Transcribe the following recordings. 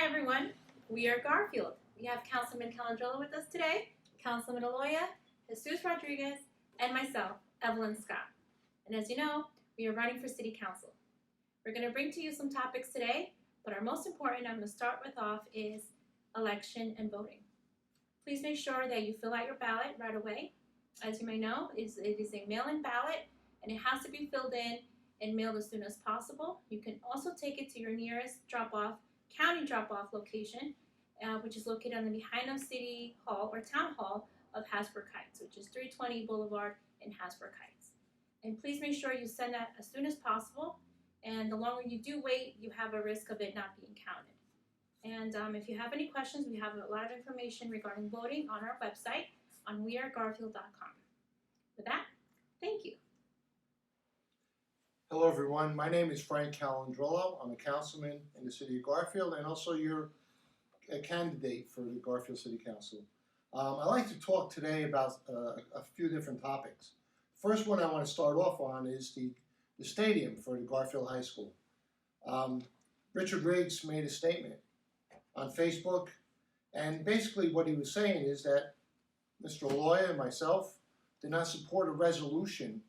everyone, we are Garfield. We have Councilman Calandrella with us today, Councilman Aloya, Jesus Rodriguez, and myself, Evelyn Scott. And as you know, we are running for City Council. We're going to bring to you some topics today, but our most important, I'm going to start with off, is election and voting. Please make sure that you fill out your ballot right away. As you may know, it is a mail-in ballot, and it has to be filled in and mailed as soon as possible. You can also take it to your nearest county drop-off location, which is located on the behind City Hall or Town Hall of Hasbrook Heights, which is 320 Boulevard in Hasbrook Heights. And please make sure you send that as soon as possible. And the longer you do wait, you have a risk of it not being counted. And if you have any questions, we have a lot of information regarding voting on our website on wearegarfield.com. With that, thank you. Hello everyone, my name is Frank Calandrella. I'm a councilman in the city of Garfield and also a candidate for the Garfield City Council. I'd like to talk today about a few different topics. First one I want to start off on is the stadium for the Garfield High School. Richard Riggs made a statement on Facebook, and basically what he was saying is that Mr. Aloya and myself did not support a resolution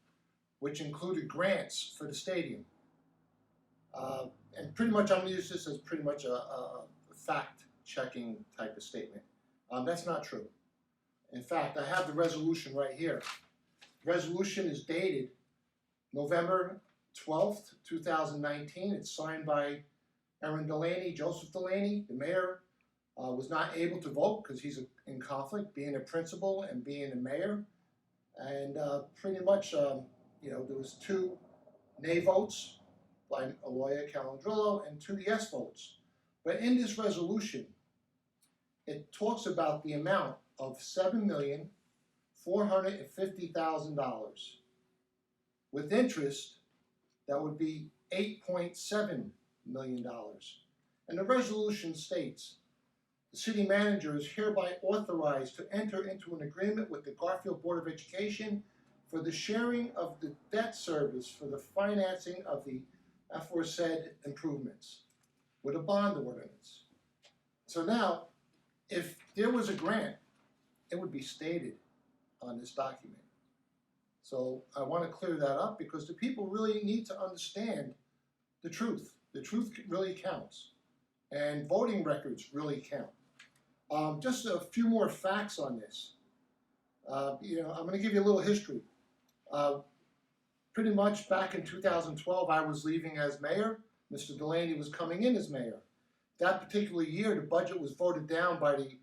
which included grants for the stadium. And pretty much I'm going to use this as pretty much a fact-checking type of statement. That's not true. In fact, I have the resolution right here. The resolution is dated November 12th, 2019. It's signed by Aaron Delaney, Joseph Delaney. The mayor was not able to vote because he's in conflict, being a principal and being a mayor. And pretty much, there was 2 nay votes by Aloya Calandrella and 2 yes votes. But in this resolution, it talks about the amount of $7,450,000. With interest, that would be $8.7 million. And the resolution states, the city manager is hereby authorized to enter into an agreement with the Garfield Board of Education for the sharing of the debt service for the financing of the aforesaid improvements with a bond ordinance. So now, if there was a grant, it would be stated on this document. So I want to clear that up because the people really need to understand the truth. The truth really counts. And voting records really count. Just a few more facts on this. I'm going to give you a little history. Pretty much back in 2012, I was leaving as mayor. Mr. Delaney was coming in as mayor. That particular year, the budget was voted down by the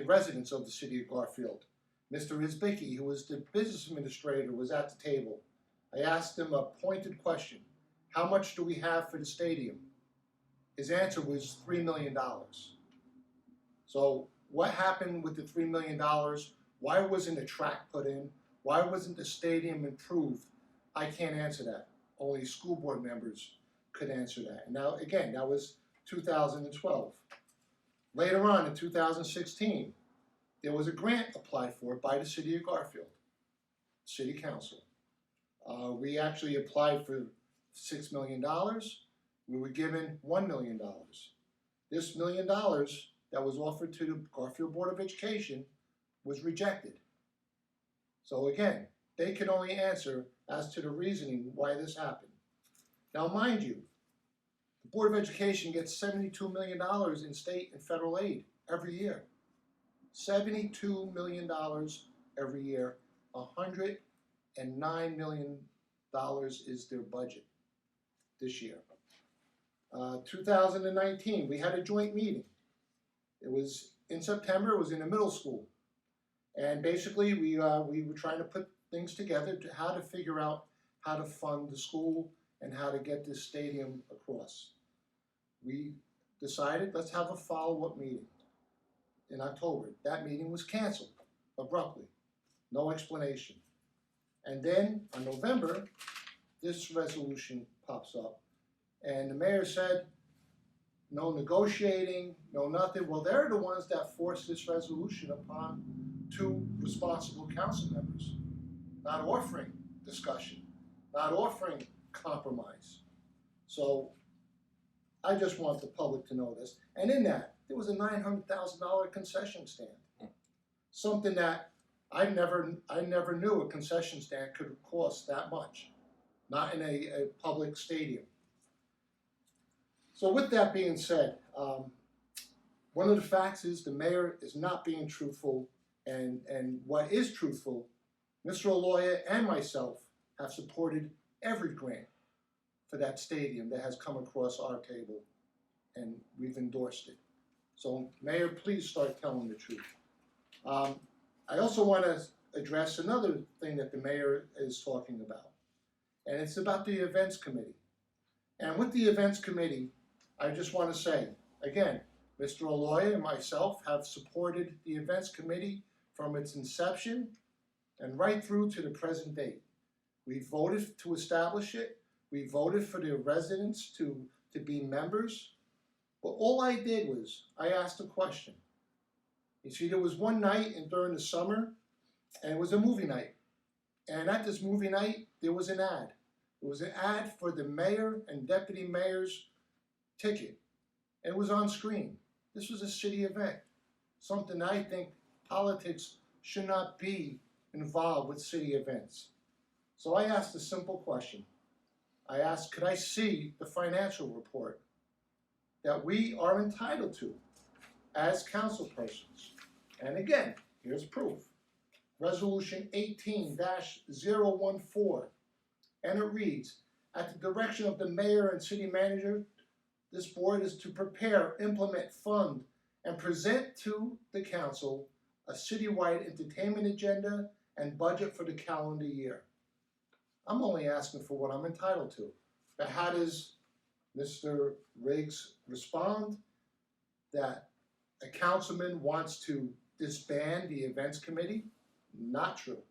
residents of the city of Garfield. Mr. Isbicki, who was the business administrator, was at the table. I asked him a pointed question. How much do we have for the stadium? His answer was $3 million. So what happened with the $3 million? Why wasn't a track put in? Why wasn't the stadium improved? I can't answer that. Only school board members could answer that. And now, again, that was 2012. Later on in 2016, there was a grant applied for by the city of Garfield, City Council. We actually applied for $6 million. We were given $1 million. This $1 million that was offered to the Garfield Board of Education was rejected. So again, they can only answer as to the reasoning why this happened. Now mind you, the Board of Education gets $72 million in state and federal aid every year. $72 million every year. $109 million is their budget this year. 2019, we had a joint meeting. It was in September. It was in a middle school. And basically, we were trying to put things together to how to figure out how to fund the school and how to get this stadium across. We decided, let's have a follow-up meeting in October. That meeting was canceled abruptly, no explanation. And then on November, this resolution pops up, and the mayor said, no negotiating, no nothing. Well, they're the ones that forced this resolution upon 2 responsible council members, not offering discussion, not offering compromise. So I just want the public to know this. And in that, there was a $900,000 concession stand. Something that I never knew a concession stand could cost that much, not in a public stadium. So with that being said, one of the facts is the mayor is not being truthful, and what is truthful, Mr. Aloya and myself have supported every grant for that stadium that has come across our table, and we've endorsed it. So Mayor, please start telling the truth. I also want to address another thing that the mayor is talking about, and it's about the events committee. And with the events committee, I just want to say, again, Mr. Aloya and myself have supported the events committee from its inception and right through to the present date. We voted to establish it. We voted for the residents to be members. But all I did was, I asked a question. You see, there was one night during the summer, and it was a movie night. And at this movie night, there was an ad. It was an ad for the mayor and deputy mayor's ticket. And it was on screen. This was a city event. Something I think politics should not be involved with city events. So I asked a simple question. I asked, could I see the financial report that we are entitled to as council persons? And again, here's proof. Resolution 18-014, and it reads, at the direction of the mayor and city manager, this board is to prepare, implement, fund, and present to the council a citywide entertainment agenda and budget for the calendar year. I'm only asking for what I'm entitled to. But how does Mr. Riggs respond? That a councilman wants to disband the events committee? Not true.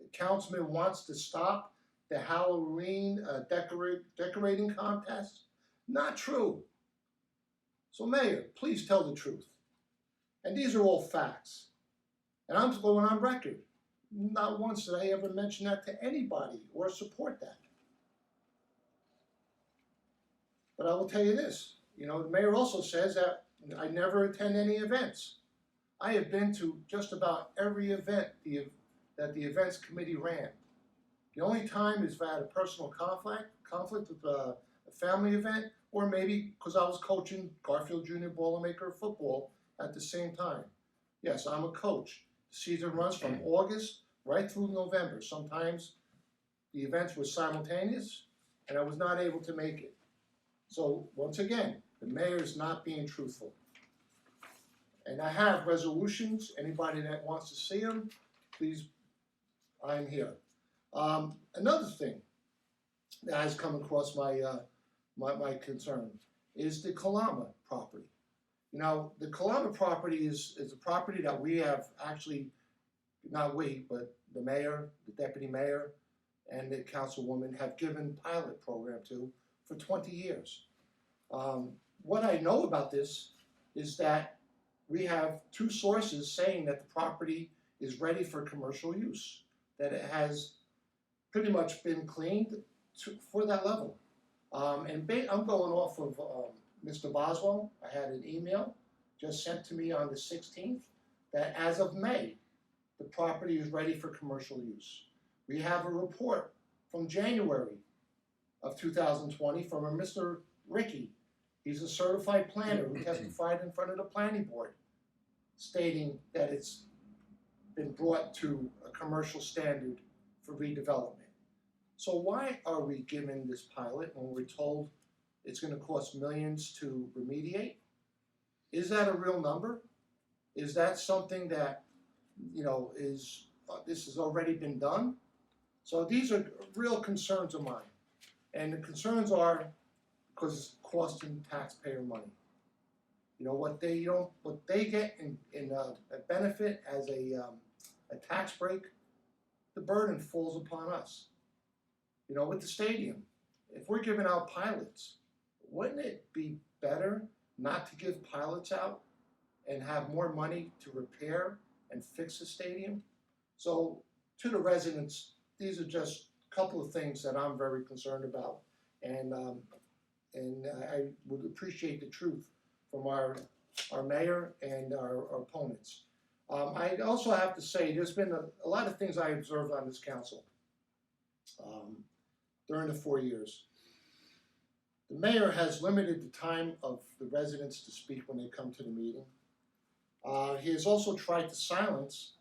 The councilman wants to stop the Halloween decorating contest? Not true. So Mayor, please tell the truth. And these are all facts. And I'm going on record. Not once did I ever mention that to anybody or support that. But I will tell you this, the mayor also says that I never attend any events. I have been to just about every event that the events committee ran. The only time is if I had a personal conflict with a family event, or maybe because I was coaching Garfield Junior Boilermaker football at the same time. Yes, I'm a coach. The season runs from August right through November. Sometimes the events were simultaneous, and I was not able to make it. So once again, the mayor is not being truthful. And I have resolutions. Anybody that wants to see them, please, I'm here. Another thing that has come across my concern is the Kalama property. The Kalama property is a property that we have actually, not we, but the mayor, the deputy mayor, and the councilwoman have given pilot program to for 20 years. What I know about this is that we have two sources saying that the property is ready for commercial use, that it has pretty much been cleaned for that level. I'm going off of Mr. Boswell. I had an email just sent to me on the 16th that as of May, the property is ready for commercial use. We have a report from January of 2020 from a Mr. Ricky. He's a certified planner who testified in front of the planning board, stating that it's been brought to a commercial standard for redevelopment. So why are we given this pilot when we're told it's going to cost millions to remediate? Is that a real number? Is that something that, this has already been done? So these are real concerns of mine. And the concerns are because it's costing taxpayer money. What they get in a benefit as a tax break, the burden falls upon us. With the stadium, if we're giving out pilots, wouldn't it be better not to give pilots out and have more money to repair and fix the stadium? So to the residents, these are just a couple of things that I'm very concerned about. And And I would appreciate the truth from our mayor and our opponents. I also have to say, there's been a lot of things I observed on this council during the 4 years. The mayor has limited the time of the residents to speak when they come to the meeting. He has also tried to silence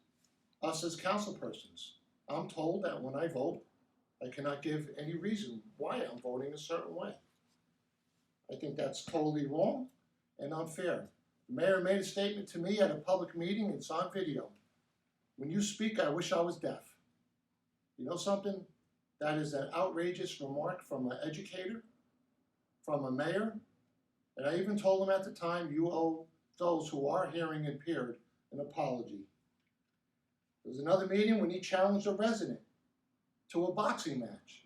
us as councilpersons. I'm told that when I vote, I cannot give any reason why I'm voting a certain way. I think that's totally wrong and unfair. The mayor made a statement to me at a public meeting, it's on video. When you speak, I wish I was deaf. You know something? That is an outrageous remark from an educator, from a mayor, and I even told him at the time, you owe those who are hearing impaired an apology. There was another meeting when he challenged a resident to a boxing match.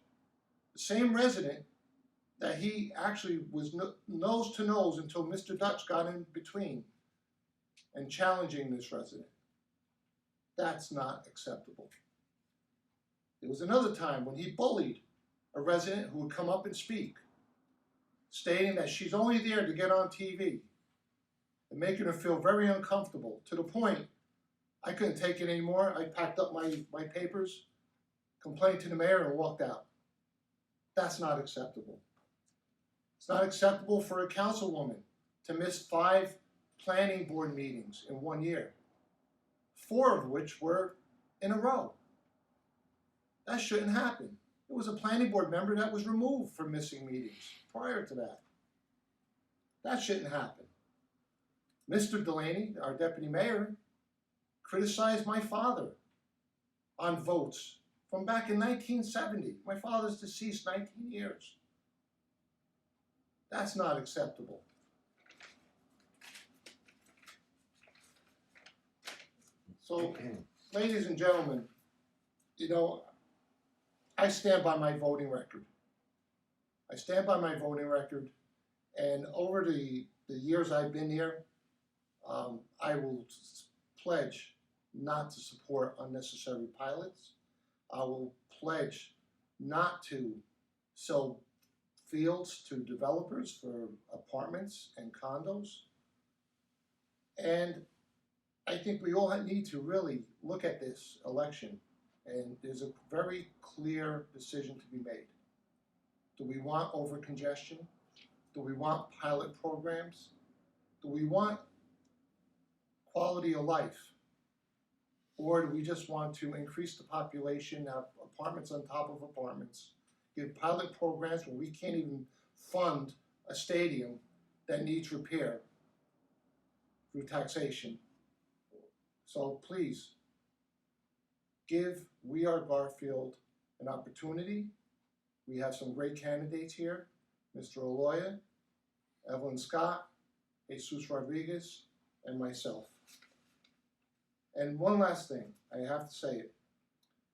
The same resident that he actually was nose to nose until Mr. Dutch got in between and challenging this resident. That's not acceptable. There was another time when he bullied a resident who would come up and speak, stating that she's only there to get on TV and making her feel very uncomfortable, to the point I couldn't take it anymore. I packed up my papers, complained to the mayor, and walked out. That's not acceptable. It's not acceptable for a councilwoman to miss 5 planning board meetings in 1 year, 4 of which were in a row. That shouldn't happen. There was a planning board member that was removed for missing meetings prior to that. That shouldn't happen. Mr. Delaney, our deputy mayor, criticized my father on votes from back in 1970. My father's deceased 19 years. That's not acceptable. So, ladies and gentlemen, you know, I stand by my voting record. I stand by my voting record, and over the years I've been here, I will pledge not to support unnecessary pilots. I will pledge not to sell fields to developers for apartments and condos. And I think we all need to really look at this election, and there's a very clear decision to be made. Do we want over-congestion? Do we want pilot programs? Do we want quality of life? Or do we just want to increase the population, have apartments on top of apartments, give pilot programs where we can't even fund a stadium that needs repair through taxation? So please, give We Are Garfield an opportunity. We have some great candidates here, Mr. Aloya, Evelyn Scott, Jesus Rodriguez, and myself. And one last thing, I have to say it.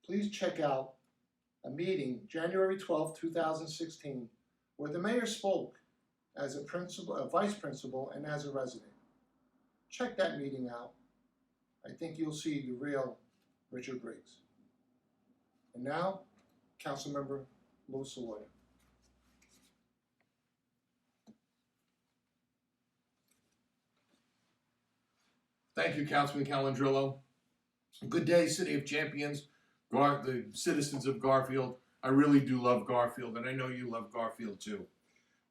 Please check out a meeting, January 12th, 2016, where the mayor spoke as a principal, a vice principal, and as a resident. Check that meeting out. I think you'll see the real Richard Briggs. And now, Councilmember Louis Aloya. Thank you, Councilman Calandrillo. Good day, City of Champions, the citizens of Garfield. I really do love Garfield, and I know you love Garfield too.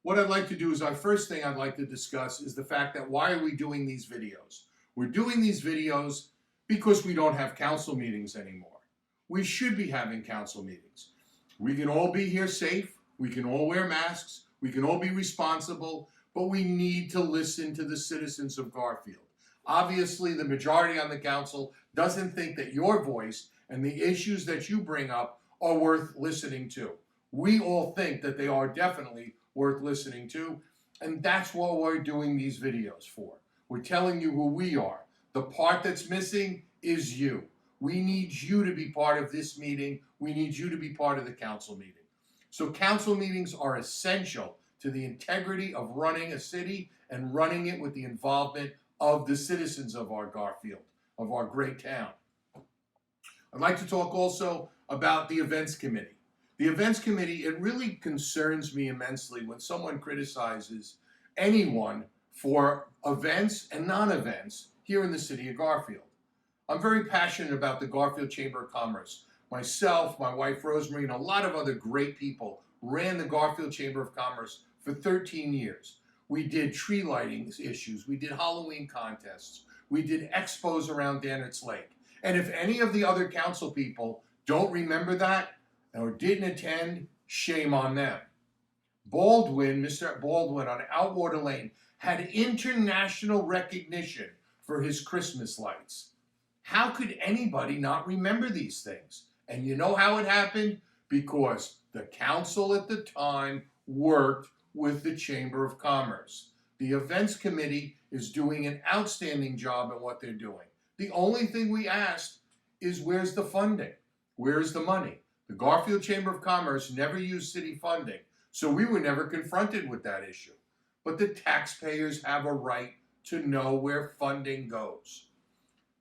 What I'd like to do is, our first thing I'd like to discuss is the fact that why are we doing these videos? We're doing these videos because we don't have council meetings anymore. We should be having council meetings. We can all be here safe, we can all wear masks, we can all be responsible, but we need to listen to the citizens of Garfield. Obviously, the majority on the council doesn't think that your voice and the issues that you bring up are worth listening to. We all think that they are definitely worth listening to, and that's what we're doing these videos for. We're telling you who we are. The part that's missing is you. We need you to be part of this meeting. We need you to be part of the council meeting. So council meetings are essential to the integrity of running a city and running it with the involvement of the citizens of our Garfield, of our great town. I'd like to talk also about the events committee. The events committee, it really concerns me immensely when someone criticizes anyone for events and non-events here in the city of Garfield. I'm very passionate about the Garfield Chamber of Commerce. Myself, my wife Rosemary, and a lot of other great people ran the Garfield Chamber of Commerce for 13 years. We did tree lighting issues, we did Halloween contests, we did expos around Dannert's Lake. And if any of the other council people don't remember that or didn't attend, shame on them. Mr. Baldwin on Outwater Lane had international recognition for his Christmas lights. How could anybody not remember these things? And you know how it happened? Because the council at the time worked with the Chamber of Commerce. The events committee is doing an outstanding job at what they're doing. The only thing we asked is, where's the funding? Where's the money? The Garfield Chamber of Commerce never used city funding, so we were never confronted with that issue. But the taxpayers have a right to know where funding goes.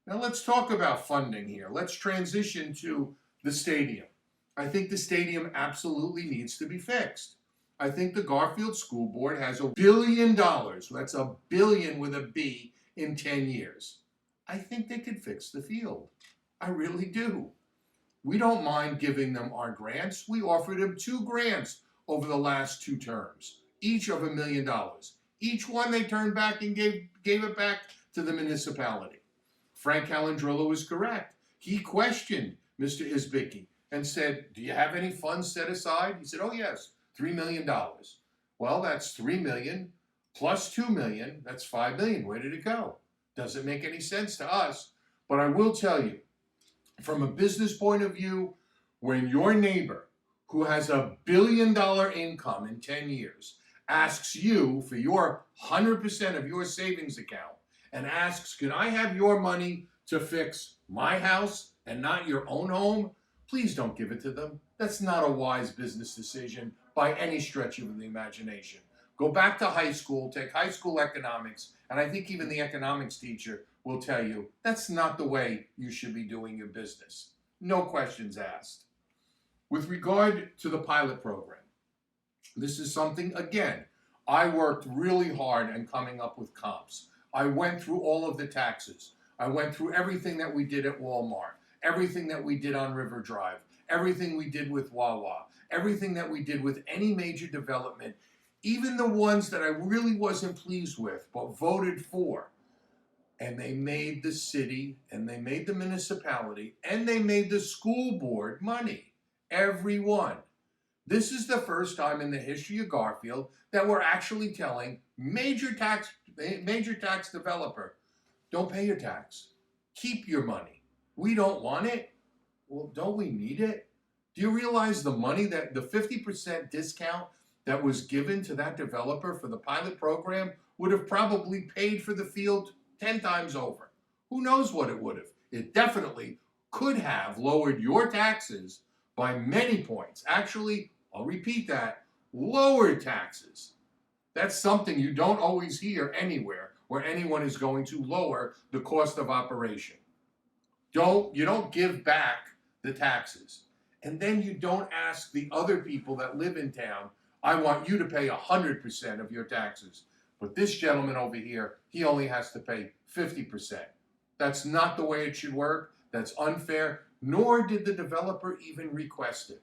Now let's talk about funding here. Let's transition to the stadium. I think the stadium absolutely needs to be fixed. I think the Garfield School Board has $1 billion, that's a billion with a B, in 10 years. I think they could fix the field. I really do. We don't mind giving them our grants. We offered them 2 grants over the last 2 terms, each of $1 million. Each one they turned back and gave it back to the municipality. Frank Calandrillo is correct. He questioned Mr. Isbicki and said, do you have any funds set aside? He said, oh yes, $3 million. Well, that's $3 million plus $2 million, that's $5 million. Where did it go? Doesn't make any sense to us. But I will tell you, from a business point of view, when your neighbor who has $1 billion income in 10 years asks you for your 100% of your savings account and asks, can I have your money to fix my house and not your own home? Please don't give it to them. That's not a wise business decision by any stretch of the imagination. Go back to high school, take high school economics, and I think even the economics teacher will tell you that's not the way you should be doing your business. No questions asked. With regard to the pilot program, this is something, again, I worked really hard on coming up with comps. I went through all of the taxes. I went through everything that we did at Walmart, everything that we did on River Drive, everything we did with Wawa, everything that we did with any major development, even the ones that I really wasn't pleased with but voted for. And they made the city, and they made the municipality, and they made the school board money. Every one. This is the first time in the history of Garfield that we're actually telling major tax developer, don't pay your tax. Keep your money. We don't want it. Well, don't we need it? Do you realize the money that the 50% discount that was given to that developer for the pilot program would have probably paid for the field 10 times over? Who knows what it would have? It definitely could have lowered your taxes by many points. Actually, I'll repeat that, lowered taxes. That's something you don't always hear anywhere where anyone is going to lower the cost of operation. You don't give back the taxes. And then you don't ask the other people that live in town, I want you to pay 100% of your taxes. But this gentleman over here, he only has to pay 50%. That's not the way it should work. That's unfair, nor did the developer even request it.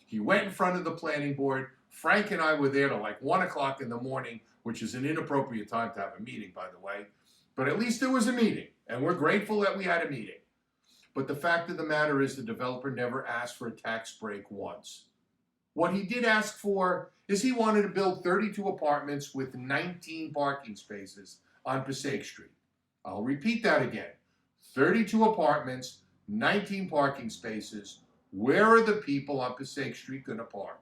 He went in front of the planning board. Frank and I were there till like 1 o'clock in the morning, which is an inappropriate time to have a meeting, by the way. But at least there was a meeting, and we're grateful that we had a meeting. But the fact of the matter is the developer never asked for a tax break once. What he did ask for is he wanted to build 32 apartments with 19 parking spaces on Passaic Street. I'll repeat that again. 32 apartments, 19 parking spaces. Where are the people on Passaic Street going to park?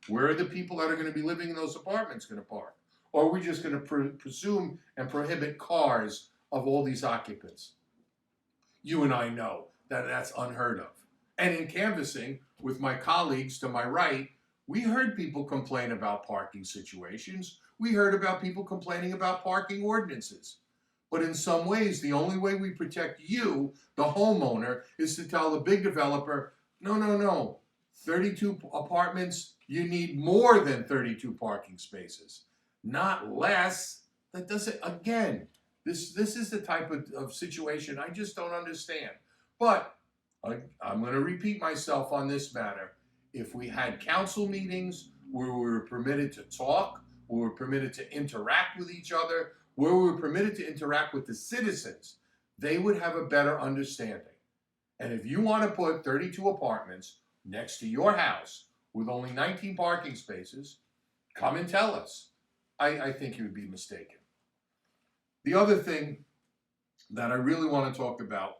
Where are the people that are going to be living in those apartments going to park? Or are we just going to presume and prohibit cars of all these occupants? You and I know that that's unheard of. And in canvassing with my colleagues to my right, we heard people complain about parking situations. We heard about people complaining about parking ordinances. But in some ways, the only way we protect you, the homeowner, is to tell the big developer, no, 32 apartments, you need more than 32 parking spaces, not less. That doesn't, again, this is the type of situation I just don't understand. But I'm going to repeat myself on this matter. If we had council meetings where we were permitted to talk, where we were permitted to interact with each other, where we were permitted to interact with the citizens, they would have a better understanding. And if you want to put 32 apartments next to your house with only 19 parking spaces, come and tell us. I think you would be mistaken. The other thing that I really want to talk about,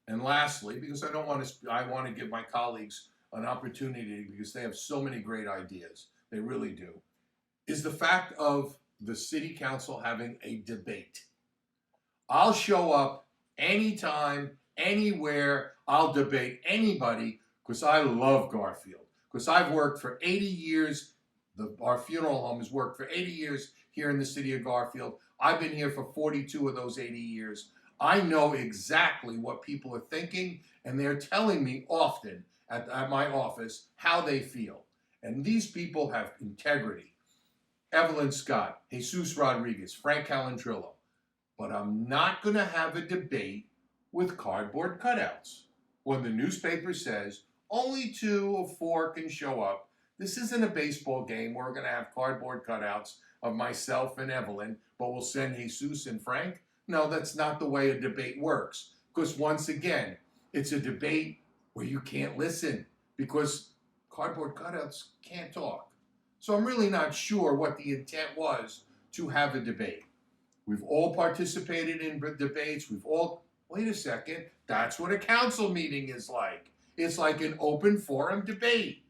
and lastly, because I want to give my colleagues an opportunity because they have so many great ideas, they really do, is the fact of the city council having a debate. I'll show up anytime, anywhere, I'll debate anybody because I love Garfield. Because I've worked for 80 years, our funeral home has worked for 80 years here in the city of Garfield. I've been here for 42 of those 80 years. I know exactly what people are thinking, and they're telling me often at my office how they feel. And these people have integrity. Evelyn Scott, Jesus Rodriguez, Frank Calandrillo. But I'm not going to have a debate with cardboard cutouts. When the newspaper says only 2 of 4 can show up, this isn't a baseball game where we're going to have cardboard cutouts of myself and Evelyn, but we'll send Jesus and Frank. No, that's not the way a debate works. Because once again, it's a debate where you can't listen because cardboard cutouts can't talk. So I'm really not sure what the intent was to have a debate. We've all participated in debates. Wait a second, that's what a council meeting is like. It's like an open forum debate.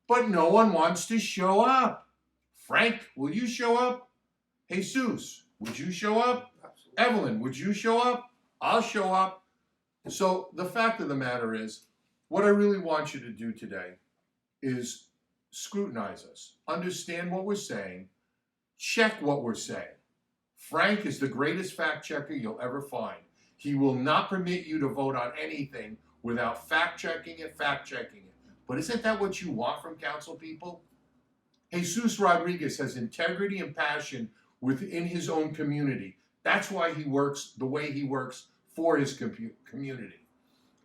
But no one wants to show up. Frank, will you show up? Jesus, would you show up? Absolutely. Evelyn, would you show up? I'll show up. So the fact of the matter is, what I really want you to do today is scrutinize us, understand what we're saying, check what we're saying. Frank is the greatest fact checker you'll ever find. He will not permit you to vote on anything without fact checking it. But isn't that what you want from council people? Jesus Rodriguez has integrity and passion within his own community. That's why he works the way he works for his community.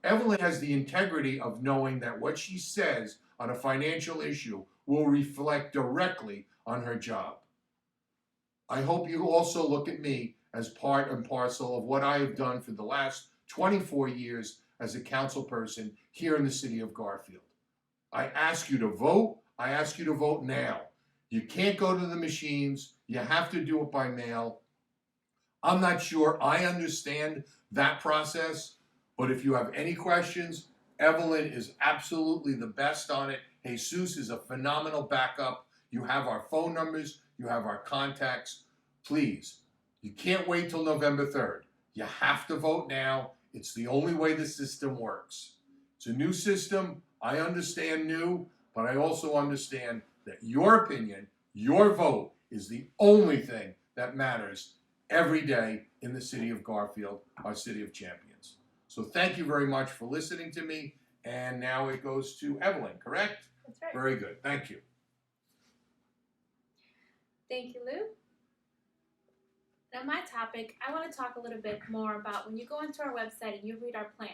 Evelyn has the integrity of knowing that what she says on a financial issue will reflect directly on her job. I hope you also look at me as part and parcel of what I have done for the last 24 years as a council person here in the city of Garfield. I ask you to vote. I ask you to vote now. You can't go to the machines. You have to do it by mail. I'm not sure I understand that process, but if you have any questions, Evelyn is absolutely the best on it. Jesus is a phenomenal backup. You have our phone numbers. You have our contacts. Please, you can't wait till November 3rd. You have to vote now. It's the only way the system works. It's a new system. I understand new, but I also understand that your opinion, your vote, is the only thing that matters every day in the city of Garfield, our city of champions. So thank you very much for listening to me. And now it goes to Evelyn, correct? That's right. Very good. Thank you. Thank you, Lou. Now, my topic, I want to talk a little bit more about when you go into our website and you read our plan.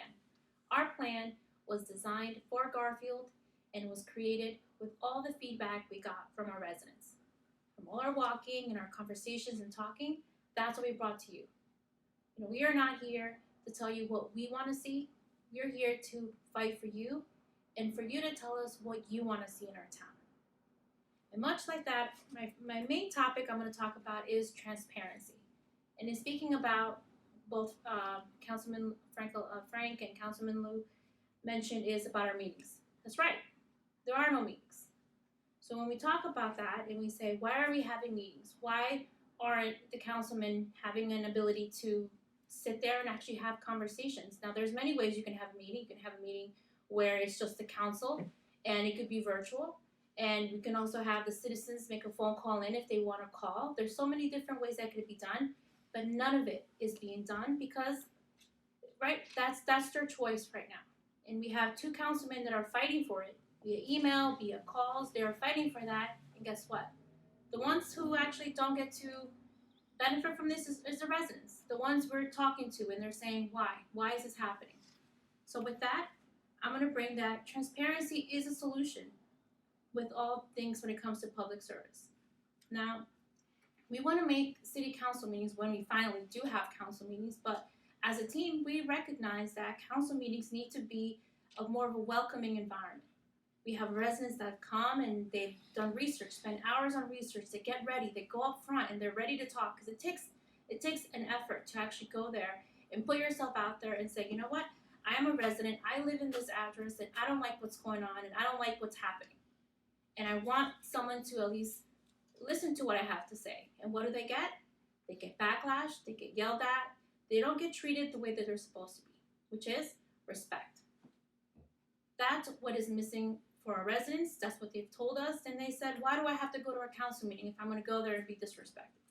Our plan was designed for Garfield and was created with all the feedback we got from our residents. From all our walking and our conversations and talking, that's what we brought to you. We are not here to tell you what we want to see. We're here to fight for you and for you to tell us what you want to see in our town. And much like that, my main topic I'm going to talk about is transparency. And in speaking about both Councilman Frank and Councilman Lou mentioned is about our meetings. That's right. There are no meetings. So when we talk about that and we say, why are we having meetings? Why aren't the councilmen having an ability to sit there and actually have conversations? Now, there's many ways you can have a meeting. You can have a meeting where it's just the council, and it could be virtual. And we can also have the citizens make a phone call in if they want to call. There's so many different ways that could be done, but none of it is being done because, right, that's their choice right now. And we have 2 councilmen that are fighting for it. via email, via calls. They're fighting for that. And guess what? The ones who actually don't get to benefit from this is the residents, the ones we're talking to, and they're saying, why? Why is this happening? So with that, I'm going to bring that transparency is a solution with all things when it comes to public service. Now, we want to make city council meetings when we finally do have council meetings, but as a team, we recognize that council meetings need to be more of a welcoming environment. We have residents that come and they've done research, spend hours on research, they get ready, they go up front and they're ready to talk, because it takes an effort to actually go there and put yourself out there and say, you know what, I am a resident, I live in this address, and I don't like what's going on, and I don't like what's happening. And I want someone to at least listen to what I have to say. And what do? They get backlash, they get yelled at, they don't get treated the way that they're supposed to be, which is respect. That's what is missing for our residents. That's what they've told us. And they said, why do I have to go to a council meeting if I'm going to go there and be disrespected?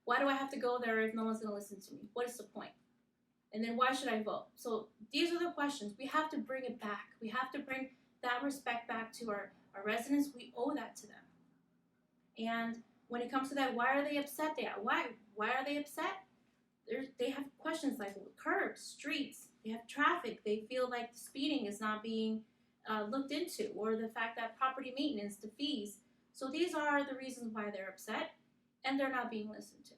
Why do I have to go there if no one's going to listen to me? What is the point? And then why should I vote? So these are the questions. We have to bring it back. We have to bring that respect back to our residents. We owe that to them. And when it comes to that, why are they upset? Why are they upset? They have questions like curbs, streets, they have traffic, they feel like the speeding is not being looked into, or the fact that property maintenance, the fees. So these are the reasons why they're upset, and they're not being listened to.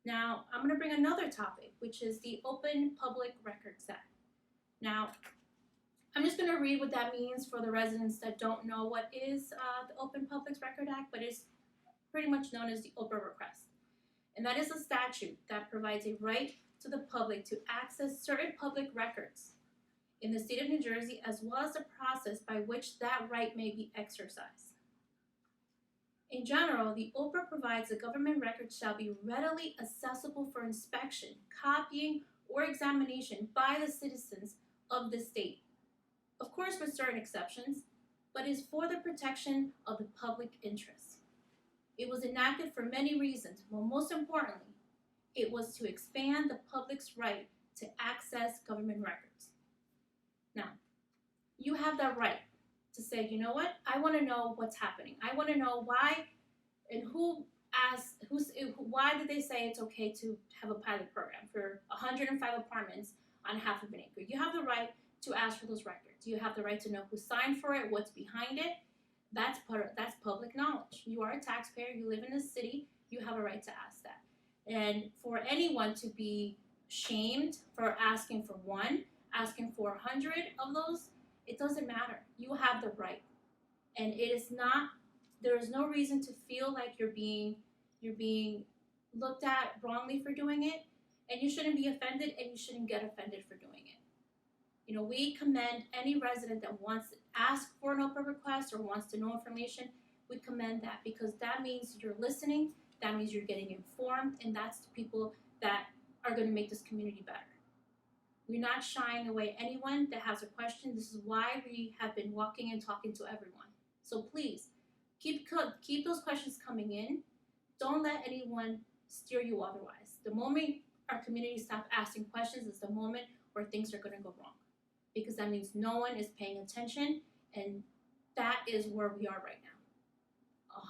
Now, I'm going to bring another topic, which is the Open Public Records Act. Now, I'm just going to read what that means for the residents that don't know what is the Open Public Records Act, but it's pretty much known as the Oprah request. And that is a statute that provides a right to the public to access certain public records in the state of New Jersey, as well as the process by which that right may be exercised. In general, the Oprah provides the government records shall be readily accessible for inspection, copying, or examination by the citizens of the state. Of course, with certain exceptions, but is for the protection of the public interest. It was enacted for many reasons, but most importantly, it was to expand the public's right to access government records. Now, you have that right to say, you know what, I want to know what's happening. I want to know why and why did they say it's okay to have a pilot program for 105 apartments on half of an acre? You have the right to ask for those records. You have the right to know who signed for it, what's behind it. That's public knowledge. You are a taxpayer, you live in the city, you have a right to ask that. And for anyone to be shamed for asking for one, asking for 100 of those, it doesn't matter. You have the right. And there is no reason to feel like you're being looked at wrongly for doing it, and you shouldn't be offended, and you shouldn't get offended for doing it. You know, we commend any resident that wants to ask for an Oprah request or wants to know information. We commend that, because that means you're listening, that means you're getting informed, and that's the people that are going to make this community better. We're not shying away anyone that has a question. This is why we have been walking and talking to everyone. So please, keep those questions coming in. Don't let anyone steer you otherwise. The moment our community stops asking questions is the moment where things are going to go wrong, because that means no one is paying attention, and that is where we are right now.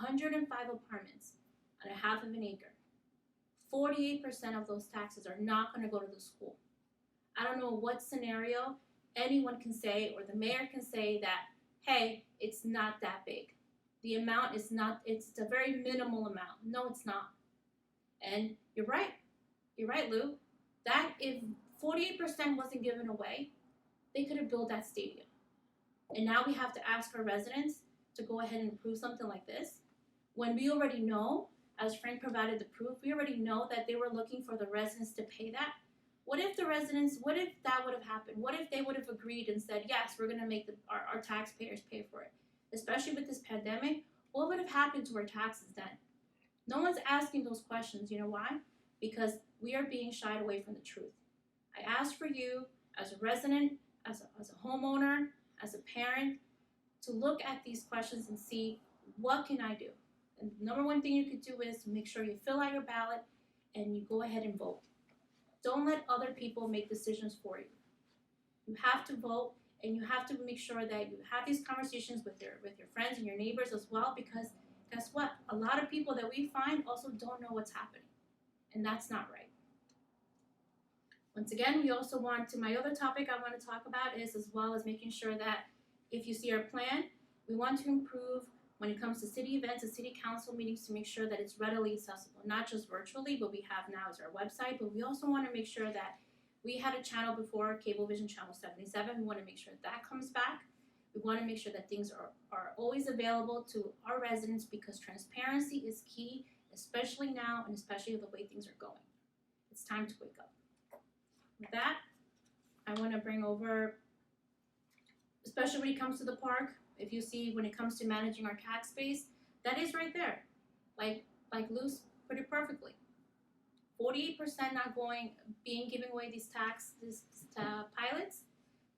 105 apartments on a half of an acre. 48% of those taxes are not going to go to the school. I don't know what scenario anyone can say, or the mayor can say that, hey, it's not that big. The amount is not, it's a very minimal amount. No, it's not. And you're right, Lou, that if 48% wasn't given away, they could have built that stadium. And now we have to ask our residents to go ahead and approve something like this, when we already know, as Frank provided the proof, we already know that they were looking for the residents to pay that. What if that would have happened? What if they would have agreed and said, yes, we're going to make our taxpayers pay for it? Especially with this pandemic, what would have happened to our taxes then? No one's asking those questions. You know why? Because we are being shied away from the truth. I ask for you, as a resident, as a homeowner, as a parent, to look at these questions and see, what can I do? And the number one thing you could do is to make sure you fill out your ballot and you go ahead and vote. Don't let other people make decisions for you. You have to vote, And you have to make sure that you have these conversations with your friends and your neighbors as well, because guess what? A lot of people that we find also don't know what's happening, and that's not right. Once again, we also want to, my other topic I want to talk about is as well as making sure that if you see our plan, we want to improve when it comes to city events and city council meetings to make sure that it's readily accessible, not just virtually, but we have now is our website, but we also want to make sure that we had a channel before, Cablevision Channel 77. We want to make sure that comes back. We want to make sure that things are always available to our residents, because transparency is key, especially now and especially the way things are going. It's time to wake up. With that, I want to bring over, especially when it comes to the park, if you see when it comes to managing our tax base, that is right there. Like Luz put it perfectly. 48% not being giving away these pilots,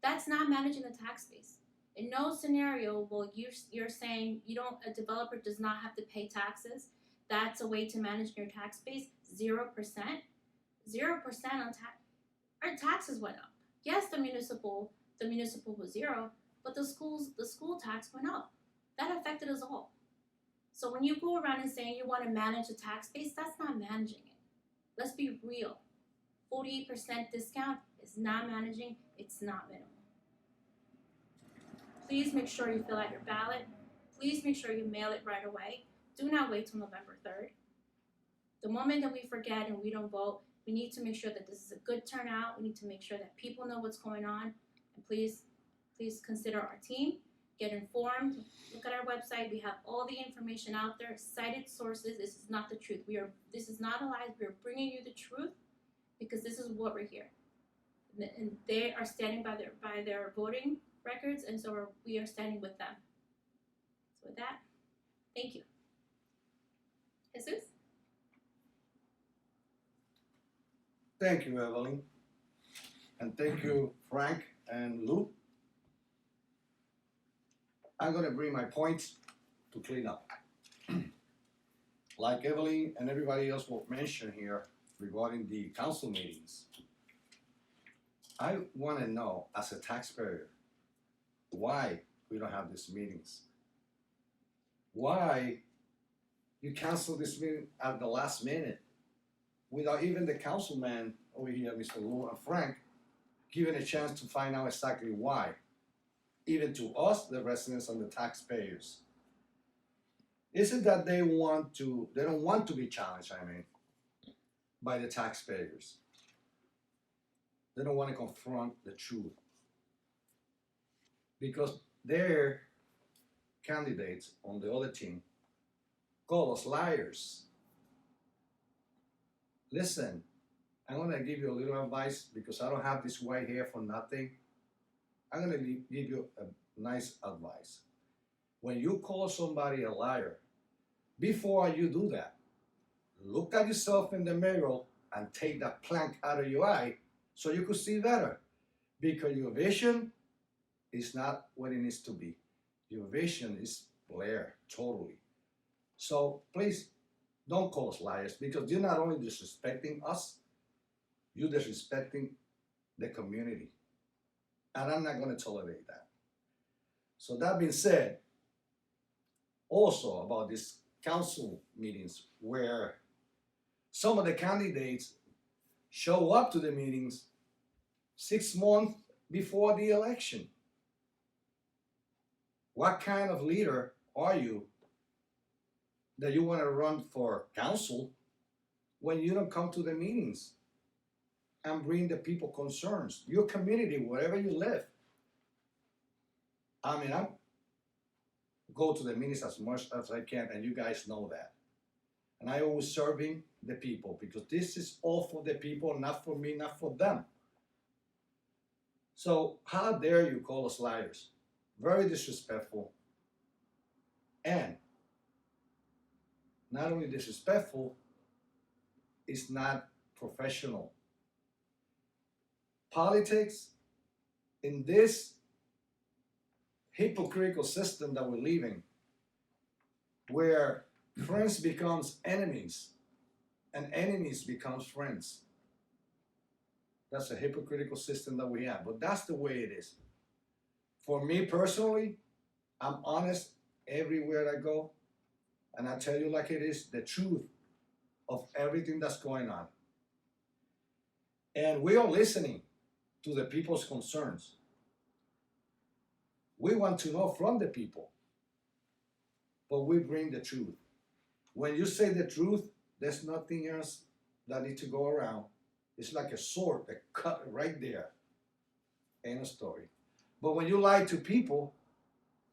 that's not managing the tax base. In no scenario will you're saying a developer does not have to pay taxes. That's a way to manage your tax base. 0%. 0% on tax. Our taxes went up. Yes, the municipal was 0, but the school tax went up. That affected us all. So when you go around and saying you want to manage the tax base, that's not managing it. Let's be real. 48% discount is not managing, it's not minimal. Please make sure you fill out your ballot. Please make sure you mail it right away. Do not wait till November 3rd. The moment that we forget and we don't vote, we need to make sure that this is a good turnout. We need to make sure that people know what's going on. And please consider our team. Get informed. Look at our website. We have all the information out there. Cited sources. This is not the truth. This is not a lie. We're bringing you the truth because this is what we're here. And they are standing by their voting records, and so we are standing with them. So with that, thank you. Jesus? Thank you, Evelyn. And thank you, Frank and Lou. I'm going to bring my points to clean up. Like Evelyn and everybody else will mention here regarding the council meetings, I want to know as a taxpayer why we don't have these meetings. Why you cancel this meeting at the last minute without even the councilman over here, Mr. Lou and Frank, given a chance to find out exactly why. Even to us, the residents and the taxpayers. Isn't that they don't want to be challenged, by the taxpayers. They don't want to confront the truth. Because their candidates on the other team call us liars. Listen, I'm gonna give you a little advice because I don't have this white hair for nothing. I'm gonna give you a nice advice. When you call somebody a liar, before you do that, look at yourself in the mirror and take that plank out of your eye so you could see better. Because your vision is not what it needs to be. Your vision is blurred totally. So please don't call us liars, because you're not only disrespecting us, you're disrespecting the community. And I'm not going to tolerate that. So that being said, also about these council meetings where some of the candidates show up to the meetings 6 months before the election. What kind of leader are you that you want to run for council when you don't come to the meetings and bring the people concerns, your community, wherever you live? I go to the meetings as much as I can, and you guys know that. And I always serving the people, because this is all for the people, not for me, not for them. So how dare you call us liars? Very disrespectful. And not only disrespectful, it's not professional. Politics in this hypocritical system that we're living, where friends becomes enemies and enemies becomes friends. That's a hypocritical system that we have, but that's the way it is. For me personally, I'm honest everywhere I go, and I tell you like it is the truth of everything that's going on. And we are listening to the people's concerns. We want to know from the people, but we bring the truth. When you say the truth, there's nothing else that needs to go around. It's like a sword that cut right there. Ain't a story. But when you lie to people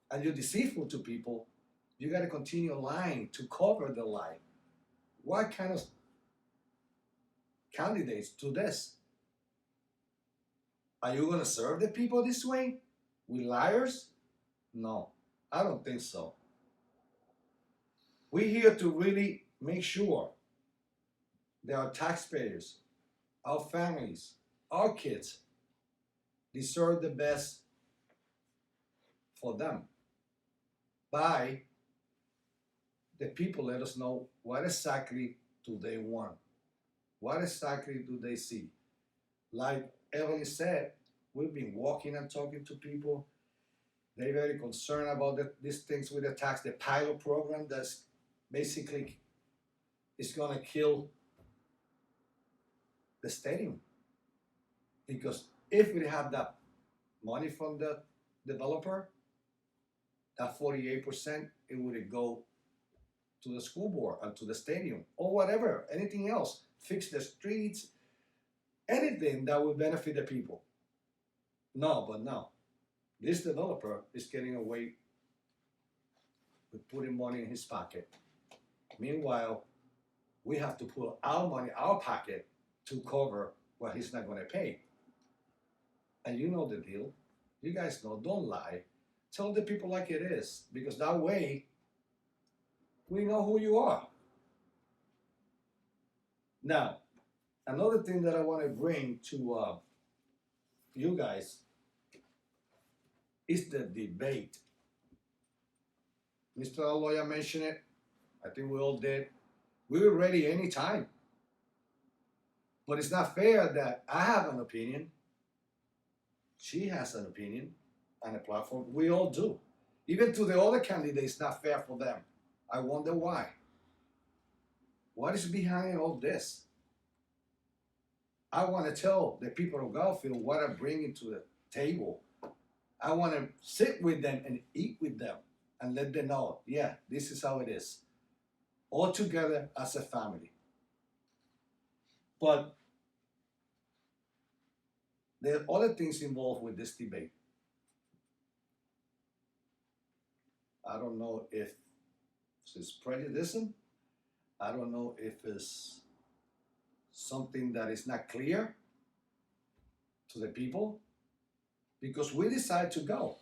and you're deceitful to people, you got to continue lying to cover the lie. What kind of candidates do this? Are you going to serve the people this way? With liars? No, I don't think so. We're here to really make sure that our taxpayers, our families, our kids deserve the best for them. By the people let us know what exactly do they want. What exactly do they see? Like Evelyn said, we've been walking and talking to people. They're very concerned about these things with the tax, the pilot program that's basically is gonna kill the stadium. Because if we have that money from the developer, that 48%, it would go to the school board and to the stadium or whatever, anything else, fix the streets, anything that will benefit the people. No. This developer is getting away with putting money in his pocket. Meanwhile, we have to put our money, our pocket, to cover what he's not going to pay. And you know the deal. You guys know, don't lie. Tell the people like it is, because that way we know who you are. Now, another thing that I want to bring to you guys is the debate. Mr. Lawyer mentioned it. I think we all did. We were ready anytime. But it's not fair that I have an opinion. She has an opinion and a platform. We all do. Even to the other candidates, it's not fair for them. I wonder why. What is behind all this? I want to tell the people of Garfield what I'm bringing to the table. I want to sit with them and eat with them and let them know, yeah, this is how it is. All together as a family. But there are other things involved with this debate. I don't know if it's prejudice. I don't know if it's something that is not clear to the people, because we decide to go.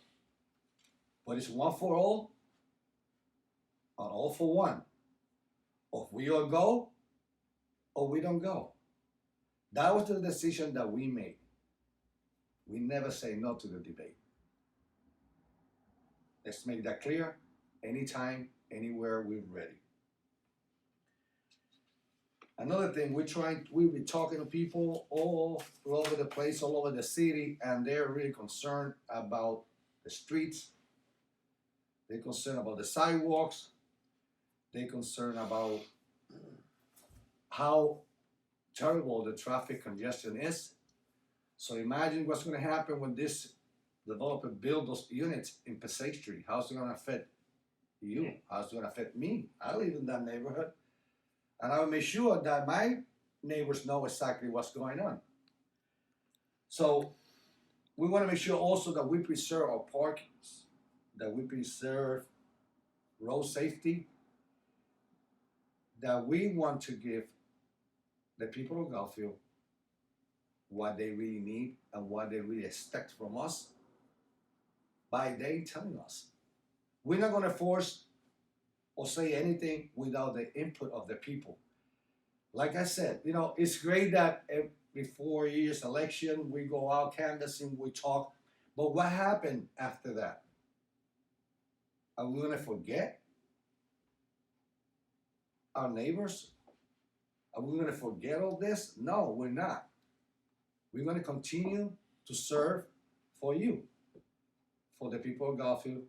But it's one for all and all for one. Or we all go or we don't go. That was the decision that we made. We never say no to the debate. Let's make that clear. Anytime, anywhere, we're ready. Another thing, we've been talking to people all over the place, all over the city, and they're really concerned about the streets. They're concerned about the sidewalks. They're concerned about how terrible the traffic congestion is. So imagine what's going to happen when this developer builds those units in Passaic Street. How's it going to affect you? How's it going to affect me? I live in that neighborhood. And I will make sure that my neighbors know exactly what's going on. So we want to make sure also that we preserve our parkings, that we preserve road safety, that we want to give the people of Garfield what they really need and what they really expect from us by they telling us. We're not going to force or say anything without the input of the people. Like I said, it's great that every 4 years election, we go out canvassing, we talk, but what happened after that? Are we going to forget our neighbors? Are we going to forget all this? No, we're not. We're going to continue to serve for you, for the people of Garfield,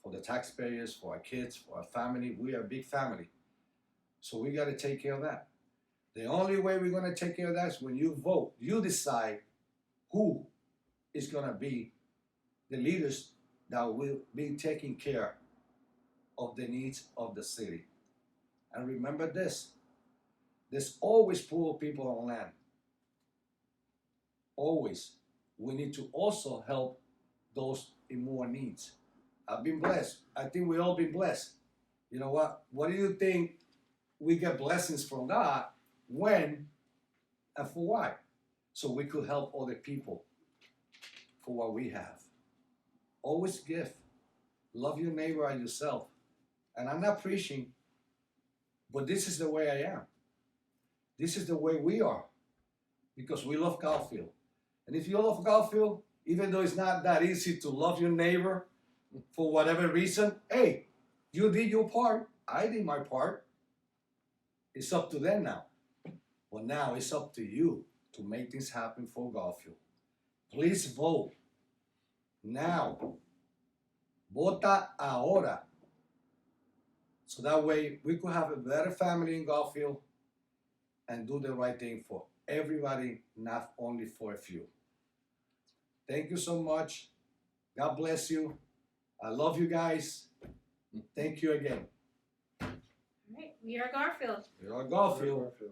for the taxpayers, for our kids, for our family. We are a big family. So we got to take care of that. The only way we're going to take care of that is when you vote. You decide who is going to be the leaders that will be taking care of the needs of the city. And remember this, there's always poor people on land. Always. We need to also help those in more needs. I've been blessed. I think we all been blessed. You know what? What do you think we get blessings from God? When and for why? So we could help other people for what we have. Always give. Love your neighbor as yourself. And I'm not preaching, but this is the way I am. This is the way we are. Because we love Garfield. And if you love Garfield, even though it's not that easy to love your neighbor for whatever reason, hey, you did your part. I did my part. It's up to them now. But now it's up to you to make this happen for Garfield. Please vote now. Vota ahora. So that way we could have a better family in Garfield and do the right thing for everybody, not only for a few. Thank you so much. God bless you. I love you guys. Thank you again. All right, we are Garfield. We are Garfield. Garfield.